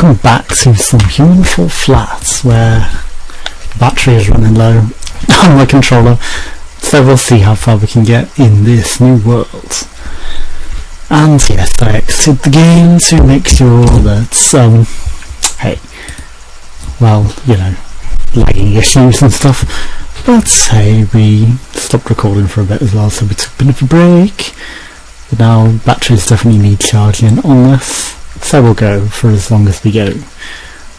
Welcome back to some human fault flats where the battery is running low on my controller, so we'll see how far we can get in this new world. And yes, I exited the game to make sure that, hey, well, you know, lagging issues and stuff, but hey, we stopped recording for a bit as well, so we took a bit of a break. But now batteries definitely need charging on this, so we'll go for as long as we go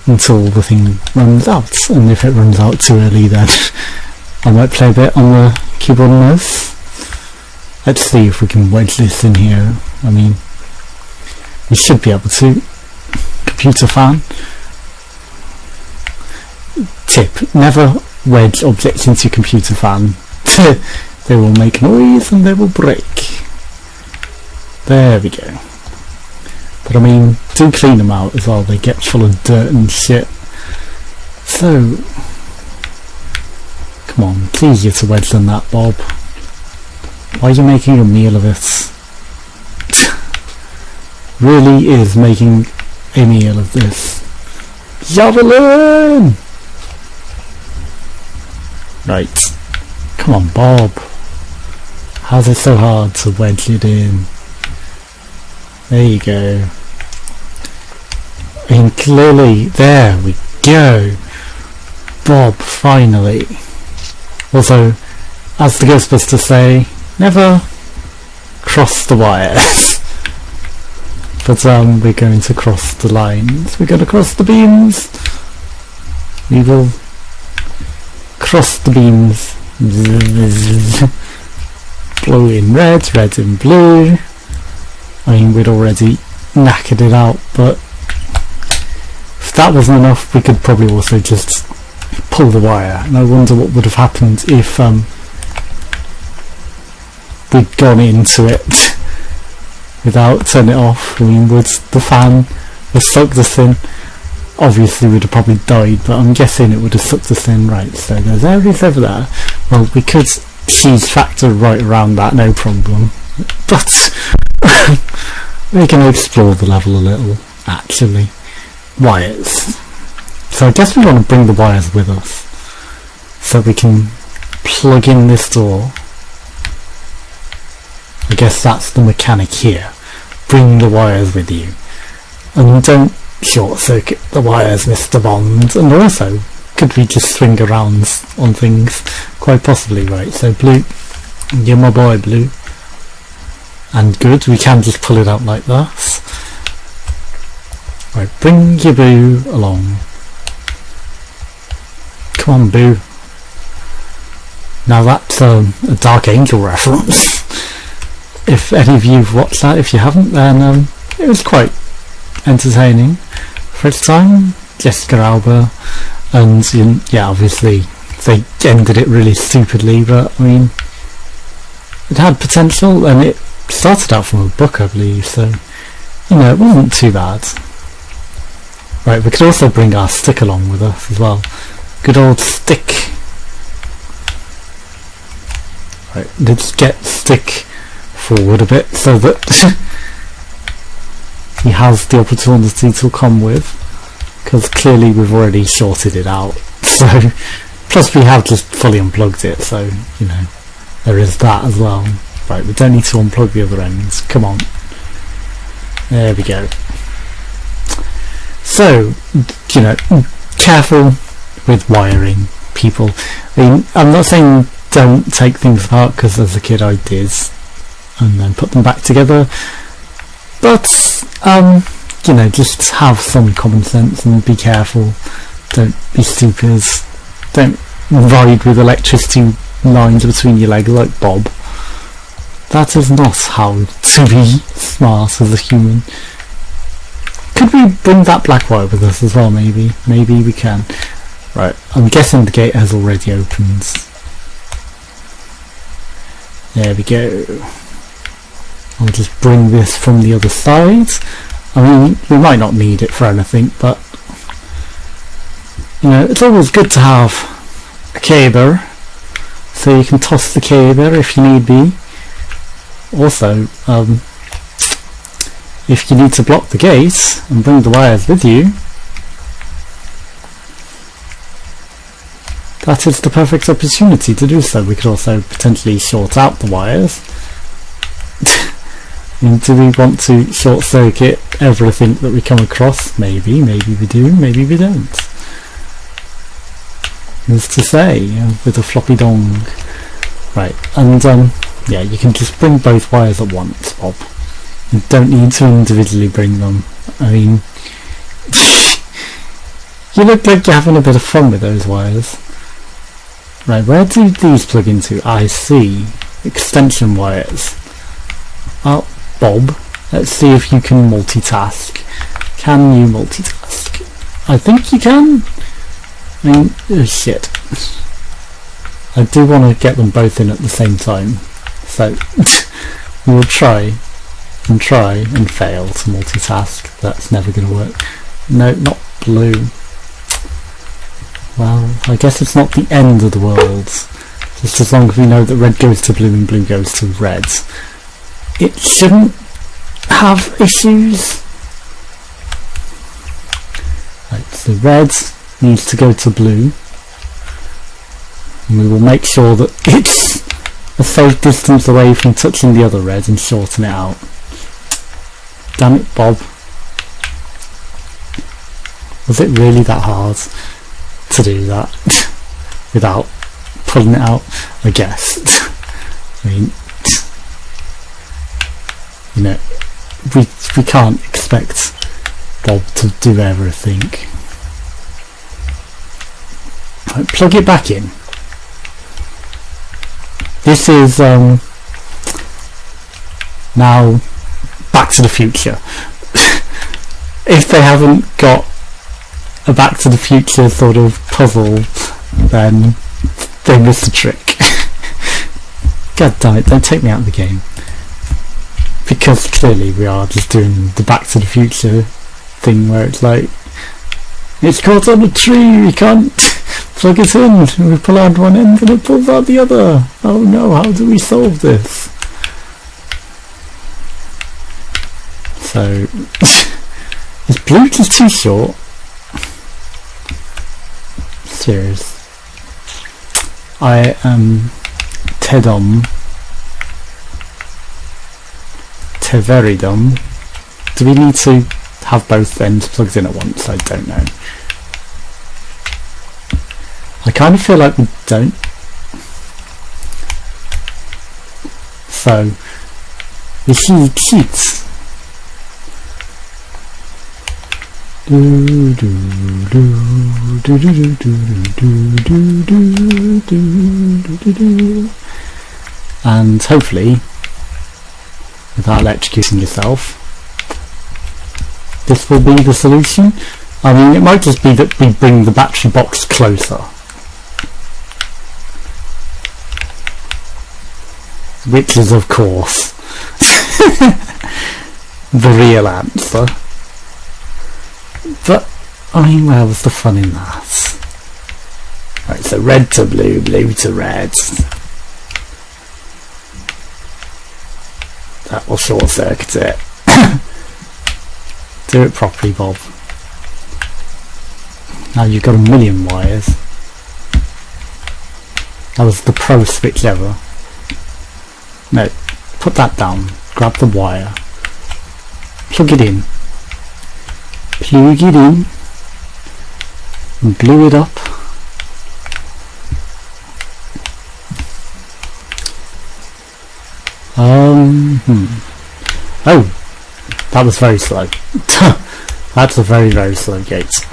until the thing runs out, and if it runs out too early then I might play a bit on the keyboard and mouse. Let's see if we can wedge this in here. I mean, we should be able to. Computer fan. Tip, never wedge objects into computer fan. They will make noise and they will break. There we go. But I mean, do clean them out as well, they get full of dirt and shit. So, come on, it's easier to wedge than that, Bob. Why are you making a meal of it? Really is making a meal of this. Javelin! Right. Come on, Bob. How's it so hard to wedge it in? There you go. I mean, clearly, there we go. Bob, finally. Also, as the Ghostbusters say, never cross the wires. But we're going to cross the lines. We're going to cross the beams. We will cross the beams. Blue in red, red in blue. I mean, we'd already knackered it out, but if that wasn't enough, we could probably also just pull the wire. And I wonder what would have happened if we'd gone into it without turning it off. I mean, would the fan have sucked us in? Obviously we'd have probably died, but I'm guessing it would have sucked us in. Right, so there's areas over there. Well, we could cheese factor right around that, no problem. But we're going to explore the level a little, actually. Wires. So I guess we want to bring the wires with us, so we can plug in this door. I guess that's the mechanic here. Bring the wires with you. And don't short circuit the wires, Mr. Bond. And also, could we just swing around on things? Quite possibly, right? So Blue, you're my boy, Blue. And good, we can just pull it out like that. Right, bring your Boo along. Come on, Boo. Now that's a Dark Angel reference. If any of you have watched that, if you haven't, then it was quite entertaining for its time. Jessica Alba, and yeah, obviously they ended it really stupidly, but I mean, it had potential, and it started out from a book, I believe, so you know, it wasn't too bad. Right, we could also bring our stick along with us as well. Good old stick. Right, let's get stick forward a bit so that he has the opportunity to come with, because clearly we've already sorted it out. So, plus we have just fully unplugged it, so you know, there is that as well. Right, we don't need to unplug the other ends. Come on. There we go. So, you know, careful with wiring, people. I mean, I'm not saying don't take things apart, because as a kid I did, and then put them back together. But, you know, just have some common sense and be careful. Don't be stupid. Don't ride with electricity lines between your legs like Bob. That is not how to be smart as a human. Could we bring that black wire with us as well, maybe? Maybe we can. Right, I'm guessing the gate has already opened. There we go. I'll just bring this from the other side. I mean, we might not need it for anything, but you know, it's always good to have a cable, so you can toss the cable if you need be. Also, if you need to block the gate and bring the wires with you, that is the perfect opportunity to do so. We could also potentially short out the wires. And do we want to short circuit everything that we come across? Maybe we do, maybe we don't. Who's to say, with a floppy dong. Right, and yeah, you can just bring both wires at once, Bob. You don't need to individually bring them. I mean, you look like you're having a bit of fun with those wires. Right, where do these plug into? I see. Extension wires. Oh, Bob, let's see if you can multitask. Can you multitask? I think you can. I mean, oh shit. I do want to get them both in at the same time. So, we will try and fail to multitask. That's never going to work. No, not blue. Well, I guess it's not the end of the world. Just as long as we know that red goes to blue and blue goes to red. It shouldn't have issues. Right, so red needs to go to blue. And we will make sure that it's a safe distance away from touching the other red and shorten it out. Damn it, Bob. Was it really that hard to do that without pulling it out? I guess. I mean, you know, we can't expect Bob to do everything. Right, plug it back in. This is now Back to the Future. If they haven't got a Back to the Future sort of puzzle, then they missed a trick. God damn it, don't take me out of the game. Because clearly we are just doing the Back to the Future thing where it's like, it's caught on a tree, we can't plug it in, we pull out one end and it pulls out the other. Oh no, how do we solve this? So, is blue just too short? Serious. I am very dumb. Do we need to have both ends plugged in at once? I don't know. I kind of feel like we don't. So, we should cheat. And hopefully, without electrocuting yourself, this will be the solution. I mean, it might just be that we bring the battery box closer, which is of course the real answer. But I mean, where was the fun in that? Right, so red to blue, blue to red. That will short circuit it. Do it properly, Bob. Now you've got a million wires. That was the pro switch ever. No, put that down. Grab the wire. Plug it in. Plug it in. And glue it up. Oh, that was very slow. That's a very, very slow gate.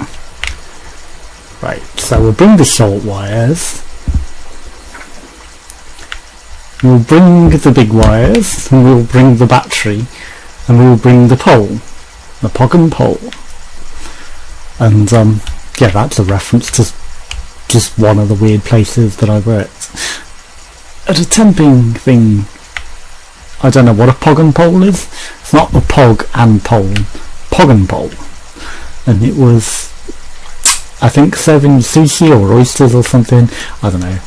Right, so we'll bring the short wires. We'll bring the big wires, and we'll bring the battery, and we'll bring the pole. The pog and pole. And, yeah, that's a reference to just one of the weird places that I worked. At a temping thing. I don't know what a pog and pole is. It's not a pog and pole. Pog and pole. And it was, I think, serving sushi or oysters or something. I don't know.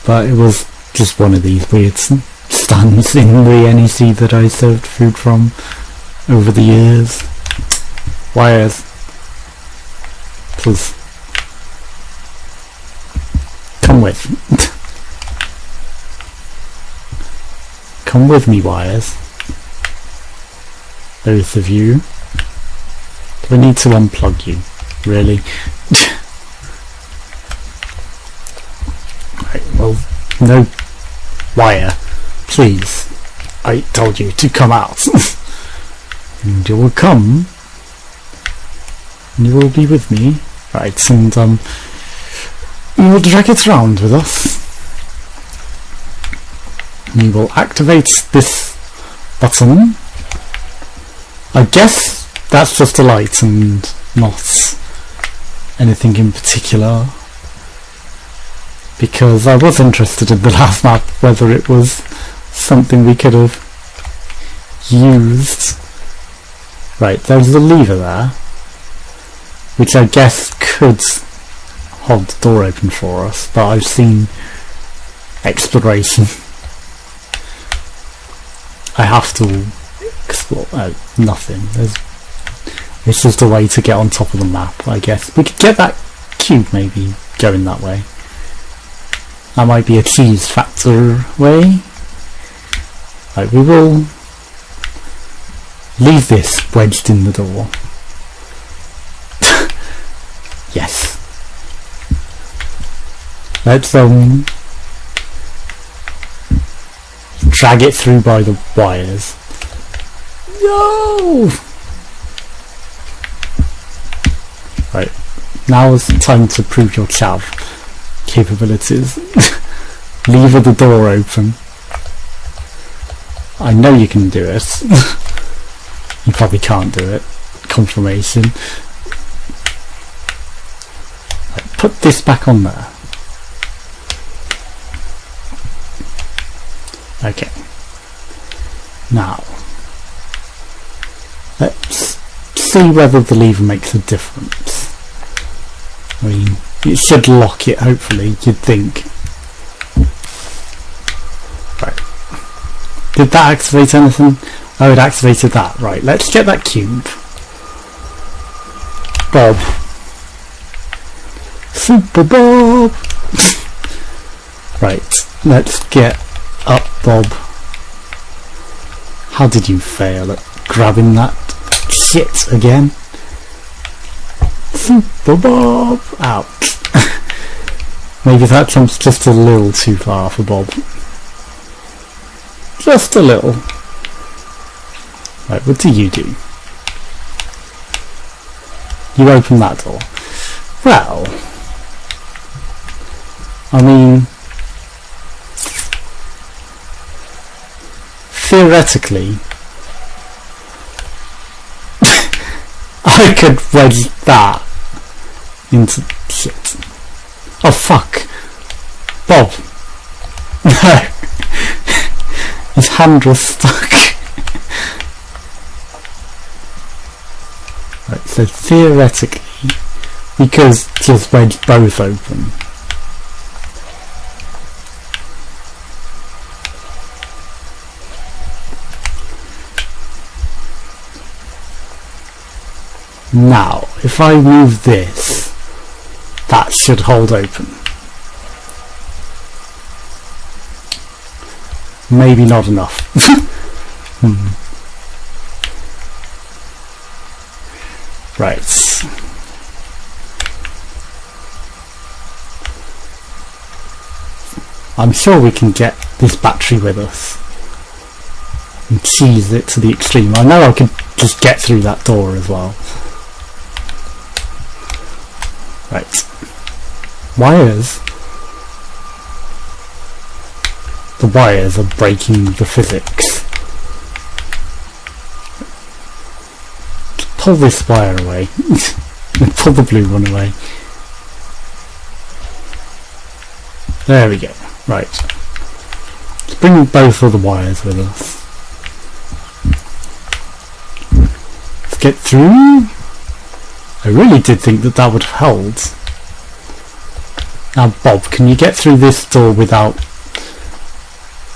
But it was just one of these weird stands in the NEC that I served food from over the years. Wires. Please. Come come with. Come with me, wires. Both of you. Do I need to unplug you? Really? Right, well, no wire. Please. I told you to come out. And you will come. And you will be with me. Right, and we will drag it around with us. We will activate this button. I guess that's just a light and not anything in particular, because I was interested in the last map whether it was something we could have used. Right, there's the lever there, which I guess could hold the door open for us, but I've seen exploration. I have to explore. Nothing. It's just a way to get on top of the map, I guess. We could get that cube maybe going that way. That might be a cheese factor way. Right, we will leave this wedged in the door. Yes. Let's drag it through by the wires. No! Right, now is the time to prove your chav capabilities. Lever the door open. I know you can do it. You probably can't do it. Confirmation. Right, put this back on there. Okay. Now, let's see whether the lever makes a difference. I mean, it should lock it, hopefully, you'd think. Right. Did that activate anything? Oh, it activated that. Right, let's get that cube. Bob. Super Bob! Right, let's get up, Bob. How did you fail at grabbing that shit again? Super Bob! Out. Maybe that jump's just a little too far for Bob. Just a little. Right, what do? You open that door. Well, I mean, theoretically, I could wedge that into shit. Oh fuck, Bob! No, his hand was stuck. Right, so theoretically, we could just wedge both open. Now, if I move this, that should hold open. Maybe not enough. Right. I'm sure we can get this battery with us and cheese it to the extreme. I know I could just get through that door as well. Right. Wires. The wires are breaking the physics. Pull this wire away. And pull the blue one away. There we go. Right. Let's bring both of the wires with us. Let's get through. I really did think that that would hold. Now Bob, can you get through this door without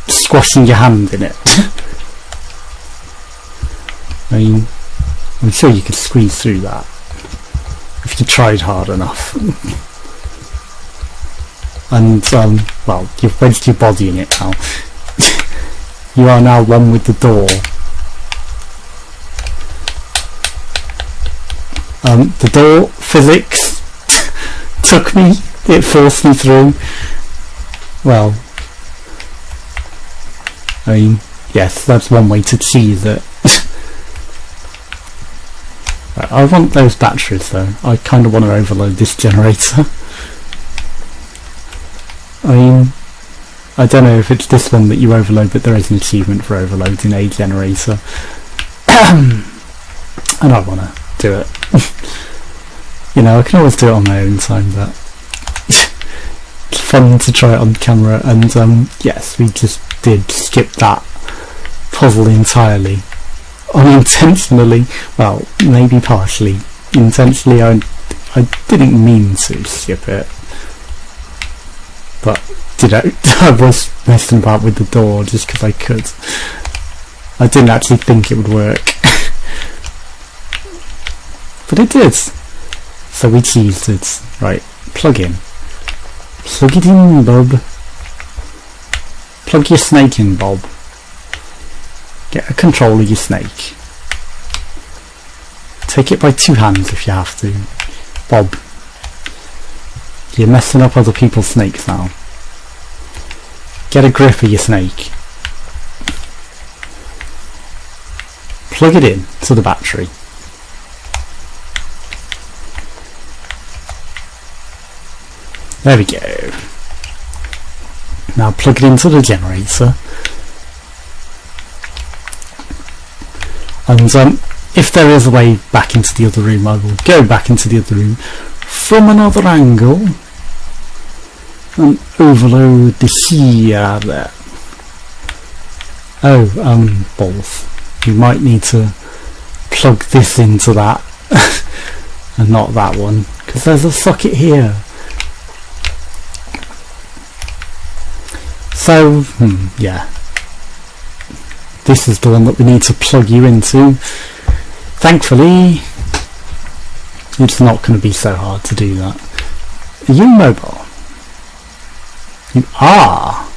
squashing your hand in it? I mean, I'm sure you could squeeze through that if you tried hard enough. and well, you've wedged your body in it now. You are now one with the door. The door physics took me, it forced me through. Well, I mean, yes, that's one way to cheese it. Right, I want those batteries though. I kind of want to overload this generator. I mean, I don't know if it's this one that you overload, but there is an achievement for overloading a generator. And I want to do it. You know, I can always do it on my own time, but it's fun to try it on camera. And yes, we just did skip that puzzle entirely. Unintentionally, well, maybe partially. Intentionally, I didn't mean to skip it. But, I was messing about with the door just because I could. I didn't actually think it would work. But it did. So we cheesed it. Right, plug in. Plug it in, Bob. Plug your snake in, Bob. Get a control of your snake. Take it by 2 hands if you have to. Bob. You're messing up other people's snakes now. Get a grip of your snake. Plug it in to the battery. There we go. Now plug it into the generator. And if there is a way back into the other room, I will go back into the other room from another angle and overload the here there. Oh, balls. You might need to plug this into that and not that one, because there's a socket here. So, yeah. This is the one that we need to plug you into. Thankfully, it's not going to be so hard to do that. Are you mobile? You are!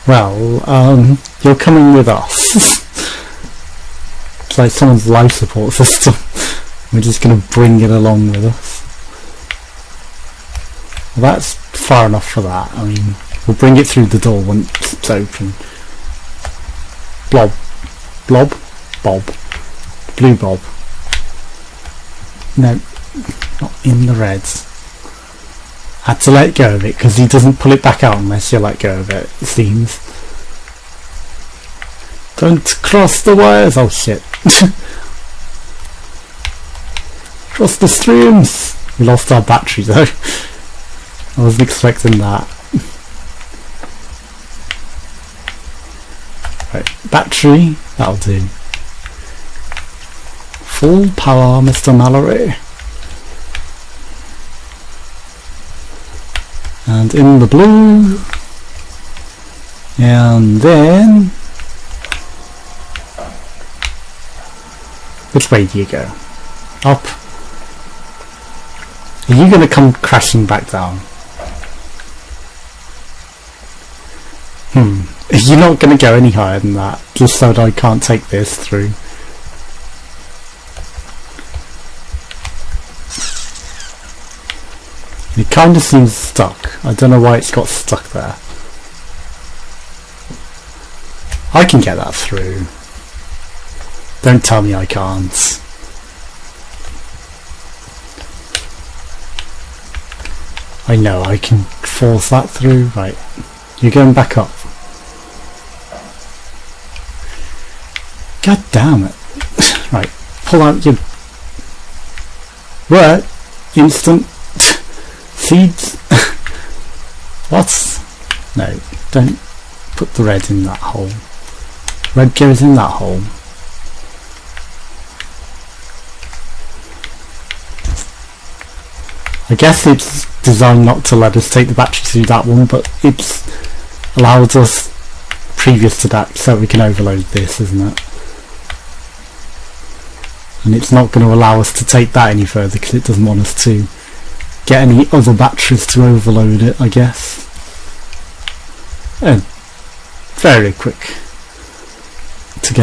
Well, you're coming with us. It's like someone's life support system. We're just going to bring it along with us. Well, that's far enough for that. I mean, we'll bring it through the door once it's open. Blob. Blob. Bob. Blue Bob. No, not in the reds. Had to let go of it because he doesn't pull it back out unless you let go of it, it seems. Don't cross the wires. Oh shit. Cross the streams. We lost our battery though. I wasn't expecting that. Right, battery, that'll do. Full power, Mr. Mallory. And in the blue. And then... which way do you go? Up. Are you going to come crashing back down? You're not going to go any higher than that, just so that I can't take this through. It kind of seems stuck. I don't know why it's got stuck there. I can get that through. Don't tell me I can't. I know I can force that through. Right, you're going back up. God damn it. Right, pull out your... what? Instant seeds? What? No, don't put the red in that hole. Red goes in that hole. I guess it's designed not to let us take the battery through that one, but it's allowed us previous to that so we can overload this, isn't it? And it's not going to allow us to take that any further because it doesn't want us to get any other batteries to overload it, I guess. And very quick to get